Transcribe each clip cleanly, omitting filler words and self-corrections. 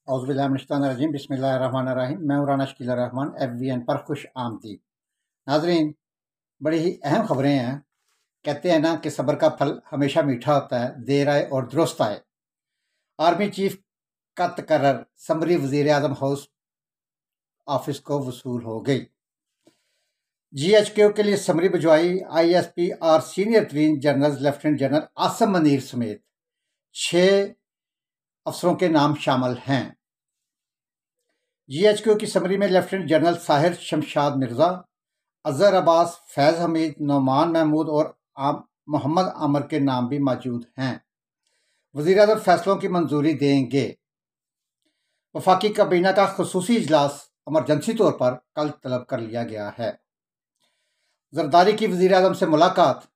औज़ुबिल्लाहिमिनश्शैतानिर्रजीम बिस्मिल्लाहिर्रहमानिर्रहीम। मैं हूं राना शकील रहमान FVN पर खुश आमदीद। नाजरीन, बड़ी ही अहम खबरें हैं। कहते हैं ना कि सब्र का फल हमेशा मीठा होता है, देर आए और दुरुस्त आए। आर्मी चीफ का तकर्रर समरी वजीर आजम हाउस ऑफिस को वसूल हो गई। GHQ के लिए समरी भिजवाई। ISP और सीनियर तरीन general lieutenant general Asim Munir समेत 6 अफसरों के नाम शामिल हैं। GHQ की समरी में लेफ्टिनेंट जनरल साहिर शमशाद मिर्जा, अजहर अब्बास, फैज़ हमीद, नौमान महमूद और मोहम्मद आमर के नाम भी मौजूद हैं। वज़ीर आज़म फैसलों की मंजूरी देंगे। वफाकी काबीना का खुसूसी इजलास इमरजेंसी तौर पर कल तलब कर लिया गया है। जरदारी की वज़ीर आज़म से मुलाकात।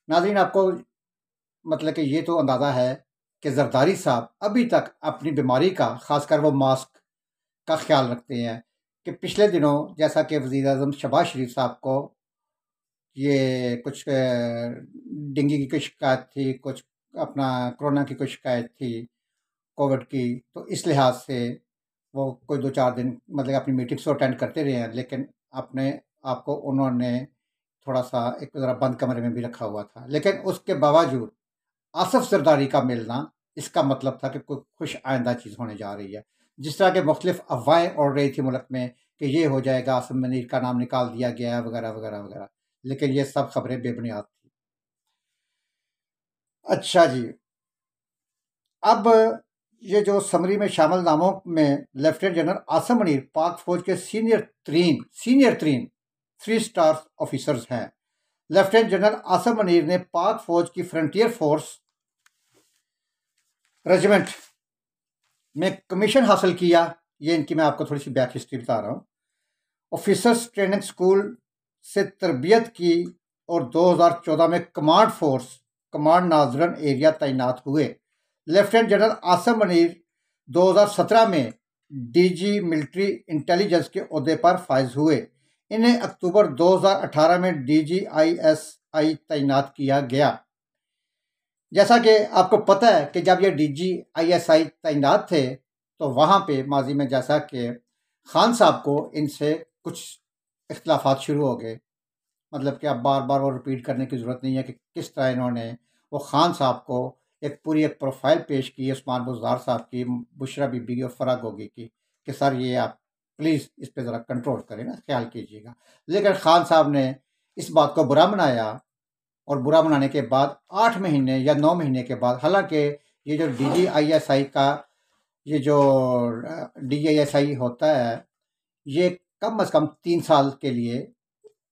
नाज़रीन, आपको मतलब कि ये तो अंदाज़ा है कि जरदारी साहब अभी तक अपनी बीमारी का, खासकर वो मास्क का ख्याल रखते हैं कि पिछले दिनों जैसा कि वज़ीर आज़म शहबाज शरीफ साहब को ये कुछ डेंगू की कोई शिकायत थी, कुछ अपना कोरोना की कोई शिकायत थी, कोविड की, तो इस लिहाज से वो कोई 2-4 दिन मतलब अपनी मीटिंग्स तो अटेंड करते रहे हैं, लेकिन अपने आप को उन्होंने थोड़ा-सा एक ज़रा बंद कमरे में भी रखा हुआ था। लेकिन उसके बावजूद आसफ जरदारी का मिलना, इसका मतलब था कि कोई खुश आइंदा चीज़ होने जा रही है। जिस तरह के मुख्तलिफ अफवाहें उड़ रही थी मुल्क में कि ये हो जाएगा, आसिम मनीर का नाम निकाल दिया गया है वगैरह वगैरह वगैरह, लेकिन ये सब खबरें बेबुनियाद थी। अच्छा जी, अब ये जो समरी में शामिल नामों में लेफ्टिनेंट जनरल आसिम मनीर पाक फौज के सीनियर तरीन 3 स्टार ऑफिसर्स हैं। लेफ्टिनेंट जनरल आसिम मनीर ने पाक फौज की फ्रंटियर फोर्स रेजिमेंट में कमीशन हासिल किया। ये इनकी मैं आपको थोड़ी सी बैक हिस्ट्री बता रहा हूँ। ऑफिसर्स ट्रेनिंग स्कूल से तरबियत की और 2014 में कमांड नाजरन एरिया तैनात हुए। लेफ्टिनेंट जनरल आसिम मनीर 2017 में DG मिलिट्री इंटेलिजेंस के ओहदे पर फायज हुए। इन्हें अक्टूबर 2018 में DGISI तैनात किया गया। जैसा कि आपको पता है कि जब ये DGISI तैनात थे तो वहाँ पे माजी में जैसा कि खान साहब को इनसे कुछ इख्तलाफात शुरू हो गए। मतलब कि अब बार बार वो रिपीट करने की ज़रूरत नहीं है कि किस तरह इन्होंने वो खान साहब को पूरी एक प्रोफाइल पेश की उस्मान बुज़दार साहब की, बुशरा बीबी और फराह गोगी की, कि सर ये आप प्लीज़ इस पर ज़रा कंट्रोल करें ना, ख्याल कीजिएगा। लेकिन खान साहब ने इस बात को बुरा मनाया और बुरा मनाने के बाद 8 महीने या 9 महीने के बाद, हालांकि ये जो DGISI का ये जो DGISI होता है, ये कम से कम 3 साल के लिए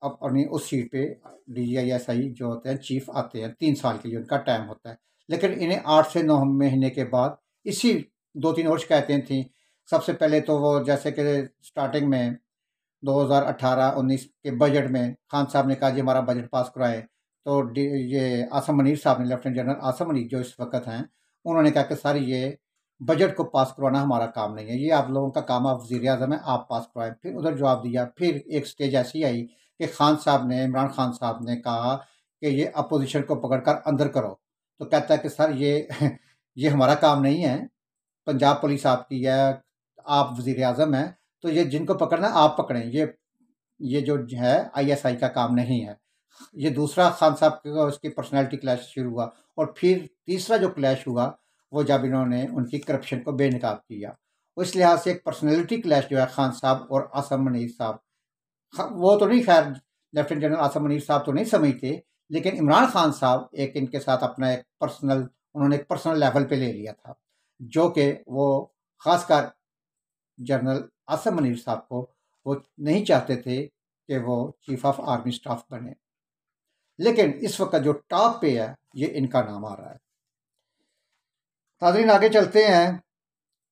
अपनी उस सीट पे DGISI जो होते हैं चीफ आते हैं, 3 साल के लिए उनका टाइम होता है। लेकिन इन्हें 8 से 9 महीने के बाद इसी 2-3 और शिकायतें थी। सबसे पहले तो वो जैसे कि स्टार्टिंग में 2018-19 के बजट में खान साहब ने कहा जी हमारा बजट पास कराएं, तो ये आसिम मनीर साहब ने, लेफ्टिनेंट जनरल आसिम मनीर जो इस वक्त हैं, उन्होंने कहा कि सर ये बजट को पास करवाना हमारा काम नहीं है, ये आप लोगों का काम, आप वज़ीर आज़म है, आप पास करवाएं। फिर उधर जवाब दिया। फिर एक स्टेज ऐसी आई कि खान साहब ने, इमरान खान साहब ने कहा कि ये अपोजिशन को पकड़कर अंदर करो। तो कहता है कि सर ये ये हमारा काम नहीं है, पंजाब पुलिस आपकी है, आप वज़ीर आज़म हैं, तो ये जिनको पकड़ना आप पकड़ें, ये जो है ISI का काम नहीं है। ये दूसरा खान साहब का उसकी पर्सनैलिटी क्लैश शुरू हुआ। और फिर तीसरा जो क्लैश हुआ वो जब इन्होंने उनकी करप्शन को बेनकाब किया। उस लिहाज से एक पर्सनैलिटी क्लैश जो है खान साहब और आसिम मनीर साहब, वो तो नहीं, खैर लेफ्टिनेंट जनरल आसिम मनीर साहब तो नहीं समझते, लेकिन इमरान खान साहब एक इनके साथ अपना उन्होंने एक पर्सनल लेवल पे ले लिया था, जो कि वो खासकर जनरल आसिम मनीर साहब को वो नहीं चाहते थे कि वो चीफ ऑफ आर्मी स्टाफ बने। लेकिन इस वक्त जो टॉप पे है ये इनका नाम आ रहा है। नाज़रीन, आगे चलते हैं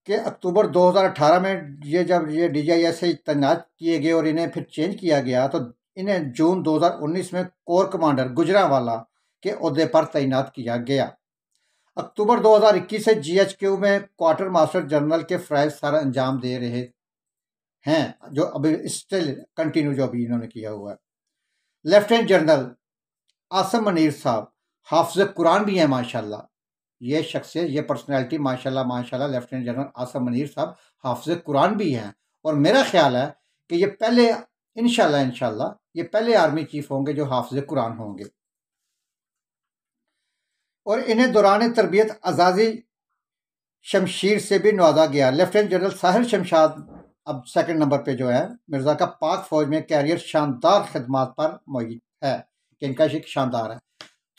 कि अक्टूबर 2018 में जब ये DGISI तैनात किए गए और इन्हें फिर चेंज किया गया, तो इन्हें जून 2019 में कोर कमांडर गुजरांवाला के ओहदे पर तैनात किया गया। अक्टूबर 2021 से GHQ में क्वार्टर मास्टर जनरल के फ़राइज़ सर अंजाम दे रहे हैं, जो अभी स्टिल कंटिन्यू जो अभी इन्होंने किया हुआ है। लेफ्टिनेंट जनरल आसिम मनीर साहब हाफिज़ कुरान भी हैं माशाल्लाह। ये शख्सियत, ये पर्सनैलिटी माशाल्लाह माशाल्लाह लेफ्टिनेंट जनरल आसिम मुनीर साहब हाफिज कुरान भी हैं। और मेरा ख्याल है कि ये पहले इंशाल्लाह ये पहले आर्मी चीफ होंगे जो हाफिज कुरान होंगे। और इन्हें दौरान तरबियत आज़ादी शमशीर से भी नवाजा गया। लेफ्टिनेंट जनरल साहिर शमशाद अब सेकंड नंबर पे जो है मिर्ज़ा का पाक फौज में कैरियर शानदार खिदमात पर मौजूद है कि इनका शिक शानदार है।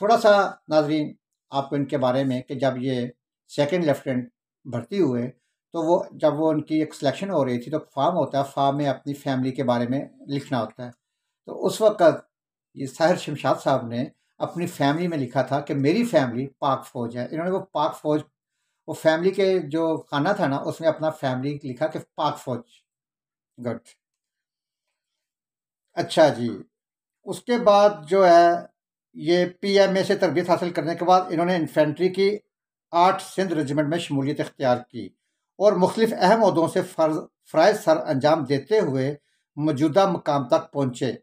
थोड़ा सा नाजरीन आपको इनके बारे में कि जब ये सेकंड लेफ्टिनेंट भर्ती हुए तो जब वो उनकी एक सिलेक्शन हो रही थी तो फॉर्म होता है, फॉर्म में अपनी फैमिली के बारे में लिखना होता है। तो उस वक्त ये साहिर शमशाद साहब ने अपनी फैमिली में लिखा था कि मेरी फैमिली पाक फौज है। इन्होंने वो पाक फौज, वो फैमिली के जो खाना था ना उसमें अपना फैमिली लिखा कि पाक फौज। गुड, अच्छा जी। उसके बाद जो है ये पीएमए से तरबियत हासिल करने के बाद इन्होंने इन्फेंट्री की 8 सिंध रेजिमेंट में शमूलियत इख्तियार की और मुख्तलिफ अहम ओहदों से फ़राइज़ सर अंजाम देते हुए मौजूदा मकाम तक पहुँचे।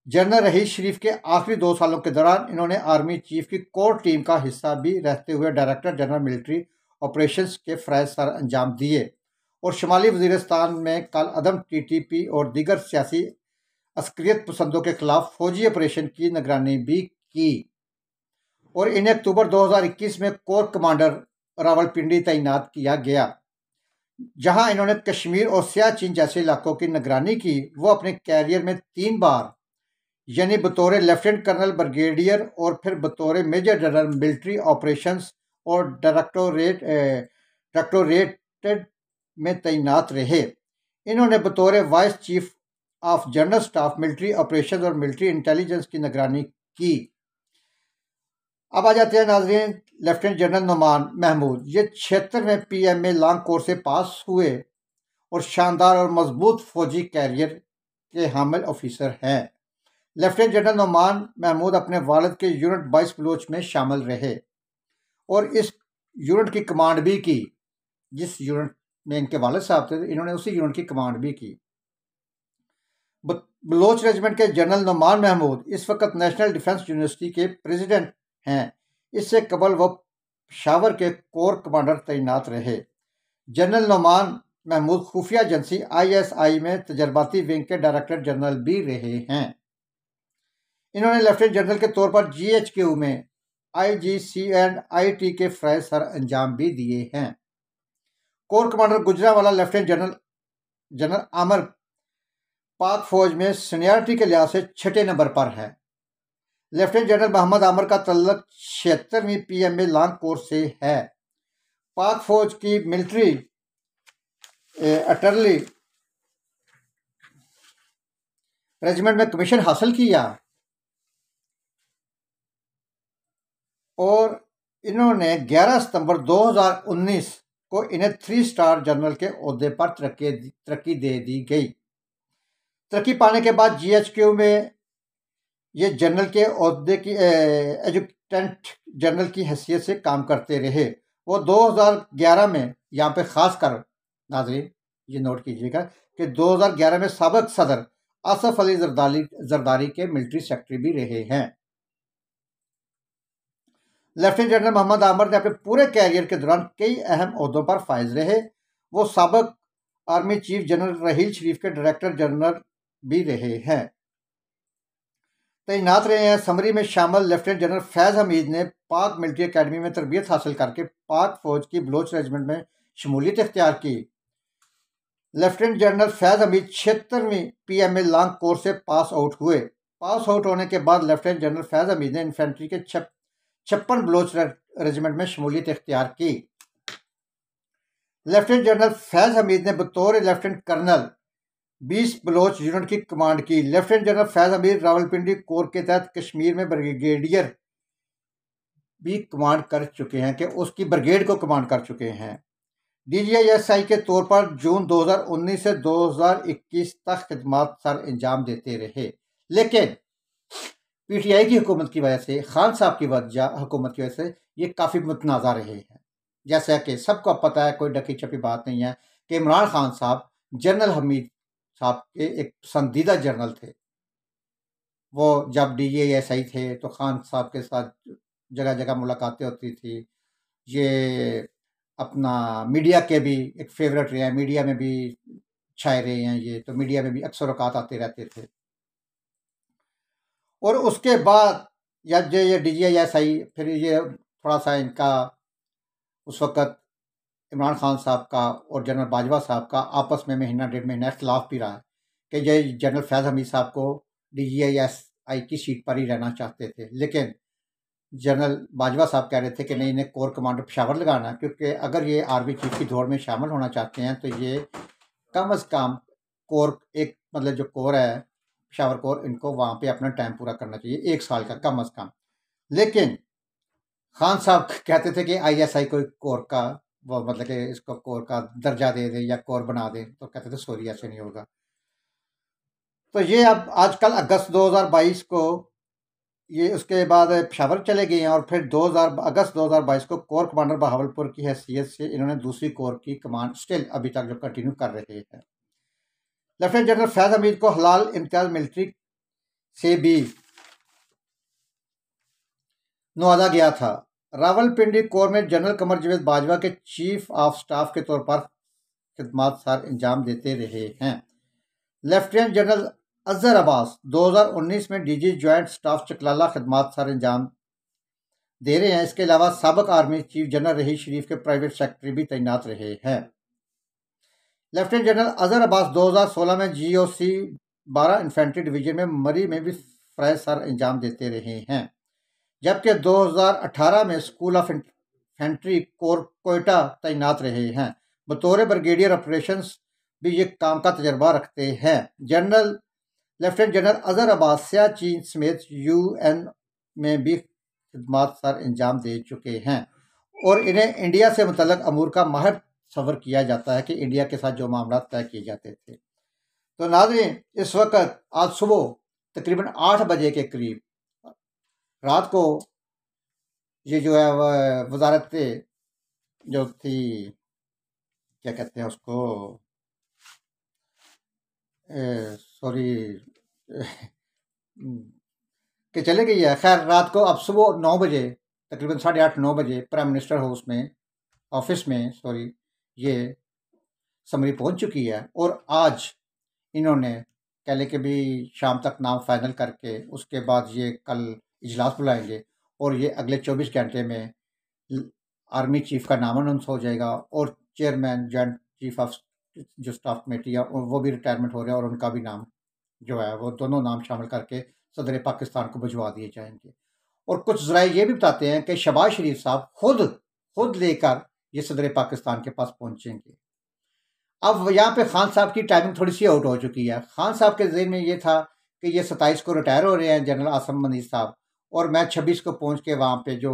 जनरल रहील शरीफ के आखिरी 2 सालों के दौरान इन्होंने आर्मी चीफ की कोर टीम का हिस्सा भी रहते हुए डायरेक्टर जनरल मिलिट्री ऑपरेशंस के फ़राइज़ सर अंजाम दिए और शुमाली वज़ीरिस्तान में कल अदम टीटीपी और दीगर सियासी अस्करियत पसंदों के खिलाफ फौजी ऑपरेशन की निगरानी भी की। और इन्हें अक्टूबर 2021 में कोर कमांडर रावलपिंडी तैनात किया गया, जहां इन्होंने कश्मीर और सियाचिन जैसे इलाकों की निगरानी की। वो अपने कैरियर में 3 बार यानी बतौर लेफ्टिनेंट कर्नल, ब्रिगेडियर और फिर बतौर मेजर जनरल मिलिट्री ऑपरेशंस और डायरेक्टोरेट में तैनात रहे। इन्होंने बतौर vice chief of general staff military operations और मिलिट्री इंटेलिजेंस की निगरानी की। अब आ जाते हैं नाजरीन लेफ्टिनेंट जनरल नुमान महमूद। ये 76 में पीएमए लॉन्ग कोर्स से पास हुए और शानदार और मजबूत फौजी कैरियर के हामिल ऑफिसर हैं। लेफ्टिनेंट जनरल नुमान महमूद अपने वालिद के यूनिट 22 बलोच में शामिल रहे और इस यूनिट की कमांड भी की। जिस यूनिट में इनके वालिद साहब थे इन्होंने उसी यूनिट की कमांड भी की। बलोच रेजिमेंट के जनरल नुमान महमूद इस वक्त नेशनल डिफेंस यूनिवर्सिटी के प्रेसिडेंट हैं। इससे कबल वो पेशावर के कोर कमांडर तैनात रहे। जनरल नुमान महमूद खुफिया एजेंसी ISI में तजर्बाती विंग के डायरेक्टर जनरल भी रहे हैं। इन्होंने लेफ्टिनेंट जनरल के तौर पर GHQ में IGC एंड IT के फ़राइज़ सर अंजाम भी दिए हैं। Core commander Gujranwala lieutenant general Aamir पाक फौज में सीनियरिटी के लिहाज से 6ठे नंबर पर है। लेफ्टिनेंट जनरल मोहम्मद आमिर का तल्लुक 76वीं पीएमए लॉन्ग कोर्स से है। पाक फौज की मिलिट्री आर्टिलरी रेजिमेंट में कमीशन हासिल किया और इन्होंने 11 सितंबर 2019 को इन्हें 3 स्टार जनरल के ओहदे पर तरक्की दे दी गई। तरक्की पाने के बाद GHQ में ये जनरल के ओहदे की एजुटेंट जनरल की हैसियत से काम करते रहे। वो 2011 में, यहाँ पे ख़ास कर नाज़रीन ये नोट कीजिएगा कि 2011 में साबिक़ सदर आसफ अली जरदारी के मिलिट्री सेक्रेटरी भी रहे हैं। लेफ्टिनेंट जनरल मोहम्मद आमिर ने अपने पूरे कैरियर के दौरान कई अहम ओहदों पर फाइज रहे। वो साबिक़ आर्मी चीफ जनरल रहील शरीफ के डायरेक्टर जनरल भी रहे हैं, तैनात रहे हैं। समरी में शामिल लेफ्टिनेंट जनरल फैज़ हमीद ने पाक मिलिट्री अकेडमी में तरबियत हासिल करके पाक फौज की बलोच रेजिमेंट में शमूलियत इख्तियार की। लेफ्टिनेंट जनरल फैज़ हमीद 76वीं पीएमए लॉन्ग कोर्स से पास आउट हुए। पास आउट होने के बाद लेफ्टिनेंट जनरल फैज़ हमीद ने इन्फेंट्री के 56 बलोच रेजिमेंट में शमूलियत इख्तियार की। लेफ्टिनेंट जनरल फैज़ हमीद ने बतौर लेफ्टिनेंट कर्नल 20 बलोच यूनिट की कमांड की। लेफ्टिनेंट जनरल फैज़ हमीद रावलपिंडी कोर के तहत कश्मीर में ब्रिगेडियर भी कमांड कर चुके हैं कि उसकी ब्रिगेड को कमांड कर चुके हैं। DGISI के तौर पर जून 2019 से 2021 तक खिदमत सर अंजाम देते रहे, लेकिन PTI की हुकूमत की वजह से, खान साहब की हुकूमत की वजह से ये काफ़ी मुतनाज़ा रहे हैं। जैसा कि सबको पता है, कोई ढकी छपी बात नहीं है कि इमरान खान साहब जनरल हमीद साहब के एक पसंदीदा जनरल थे। वो जब DGISI थे तो खान साहब के साथ जगह जगह मुलाकातें होती थी ये अपना मीडिया के भी एक फेवरेट रहे हैं, मीडिया में भी छाए रहे हैं, ये तो मीडिया में भी अक्सर औकात आते रहते थे। और उसके बाद या जो ये DGIS आई, फिर ये थोड़ा सा इनका उस वक़्त इमरान खान साहब का और जनरल बाजवा साहब का आपस में महीना डेढ़ महीना इख्तिलाफ भी रहा है कि ये जनरल फैज़ हमीद साहब को DGIS की सीट पर ही रहना चाहते थे, लेकिन जनरल बाजवा साहब कह रहे थे कि नहीं, इन्हें कोर कमांडर पेशावर लगाना, क्योंकि अगर ये आर्मी चीफ की दौड़ में शामिल होना चाहते हैं तो ये कम अज़ कम कोर एक मतलब जो कोर है पेशावर कोर, इनको वहाँ पे अपना टाइम पूरा करना चाहिए 1 साल का कम अज़ कम। लेकिन खान साहब कहते थे कि ISI को कोर का वो मतलब कि इसको कोर का दर्जा दे दे या कोर बना दे, तो कहते थे सॉरी ऐसे नहीं होगा। तो ये अब आजकल अगस्त 2022 को ये उसके बाद पेशावर चले गए हैं, और फिर 2000 अगस्त 2022 को कोर कमांडर बहावलपुर की हैसियत से इन्होंने दूसरी कोर की कमांड स्टिल अभी तक जो कंटिन्यू कर रहे हैं। लेफ्टिनेंट जनरल फैज हमीद को हलाल इम्तियाज मिलिट्री से भी नवाजा गया था। रावलपिंडी कोर में जनरल कमर जावेद बाजवा के चीफ ऑफ स्टाफ के तौर पर खिदमत सर अंजाम देते रहे हैं। लेफ्टिनेंट जनरल अजहर अब्बास 2019 में DG ज्वाइंट स्टाफ चकलाला खिदमत सर अंजाम दे रहे हैं। इसके अलावा साबिक आर्मी चीफ जनरल रहीस शरीफ के प्राइवेट सेक्रेटरी भी तैनात रहे हैं। लेफ्टिनेंट जनरल अजहर अब्बास 2016 में GOC 12 इन्फेंट्री डिवीजन में मरी में भी फ्राइज सर अंजाम देते रहे हैं, जबकि 2018 में school of infantry core Quetta तैनात रहे हैं। बतौर ब्रिगेडियर ऑपरेशंस भी ये काम का तजर्बा रखते हैं। लेफ्टिनेंट जनरल अजहर अब्बास सियाचिन समेत UN में भी खिदमत सर अंजाम दे चुके हैं, और इन्हें इंडिया से मुतल्लक अमूर का माहिर सबर किया जाता है कि इंडिया के साथ जो मामला तय किए जाते थे। तो नाज़रीन, इस वक्त आज सुबह तकरीबन 8 बजे के करीब रात को ये जो है वजारत जो थी, क्या कहते हैं उसको, सॉरी कि चले गई है। खैर, रात को अब सुबह 9 बजे तकरीबन 8:30-9 बजे प्राइम मिनिस्टर हाउस में ऑफिस में ये समरी पहुंच चुकी है, और आज इन्होंने कह लें कि भी शाम तक नाम फाइनल करके उसके बाद ये कल इजलास बुलाएंगे, और ये अगले 24 घंटे में आर्मी चीफ का नाम अनाउंस हो जाएगा, और चेयरमैन जॉइंट चीफ ऑफ जो स्टाफ कमेटी है वो भी रिटायरमेंट हो रहे हैं, और उनका भी नाम जो है वो दोनों नाम शामिल करके सदर पाकिस्तान को भिजवा दिए जाएंगे। और कुछ ज़राए ये भी बताते हैं कि शहबाज शरीफ साहब खुद लेकर ये सदर पाकिस्तान के पास पहुंचेंगे। अब यहाँ पे खान साहब की टाइमिंग थोड़ी सी आउट हो चुकी है। खान साहब के ज़हन में ये था कि ये 27 को रिटायर हो रहे हैं जनरल आसम मनीर साहब, और मैं 26 को पहुँच के वहाँ पे जो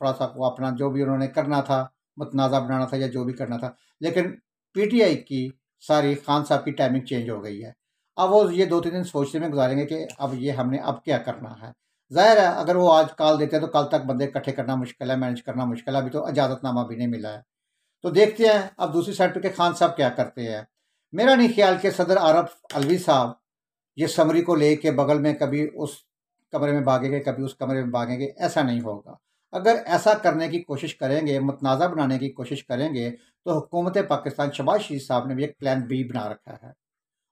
थोड़ा सा वो अपना जो भी उन्होंने करना था, मतनाज़ा बनाना था या जो भी करना था, लेकिन PTI की सारी खान साहब की टाइमिंग चेंज हो गई है। अब वो ये 2-3 दिन सोचने में गुजारेंगे कि अब ये हमने अब क्या करना है। ज़ाहिर है अगर वो आज कॉल देते हैं तो कल तक बंदे इकट्ठे करना मुश्किल है, मैनेज करना मुश्किल है, अभी तो इजाज़तनामा भी नहीं मिला है। तो देखते हैं अब दूसरी साइड पर के खान साहब क्या करते हैं। मेरा नहीं ख्याल कि सदर आरफ अलवी साहब ये समरी को ले के बगल में कभी उस कमरे में भागेंगे, कभी उस कमरे में भागेंगे, ऐसा नहीं होगा। अगर ऐसा करने की कोशिश करेंगे, मतनाज़ा बनाने की कोशिश करेंगे, तो हुकूमत पाकिस्तान शहबाज शरीफ साहब ने भी एक प्लान B बना रखा है।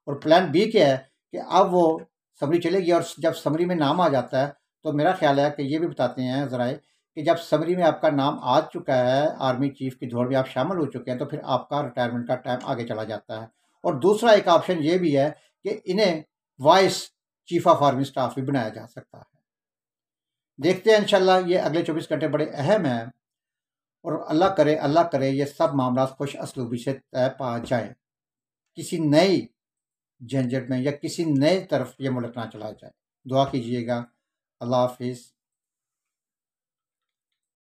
और प्लान B क्या है कि अब वो समरी चलेगी, और जब समरी में नाम आ जाता है तो मेरा ख्याल है कि ये भी बताते हैं ज़राए कि जब समरी में आपका नाम आ चुका है, आर्मी चीफ की दौड़ में आप शामिल हो चुके हैं, तो फिर आपका रिटायरमेंट का टाइम आगे चला जाता है। और दूसरा एक ऑप्शन ये भी है कि इन्हें vice chief of army staff भी बनाया जा सकता है। देखते हैं इंशाल्लाह, ये अगले 24 घंटे बड़े अहम हैं, और अल्लाह करे ये सब मामला खुश असलूबी से तय पा जाए, किसी नई झंझट में या किसी नए तरफ ये मुल्क ना चला जाए। दुआ कीजिएगा। अल्लाह हाफिज़।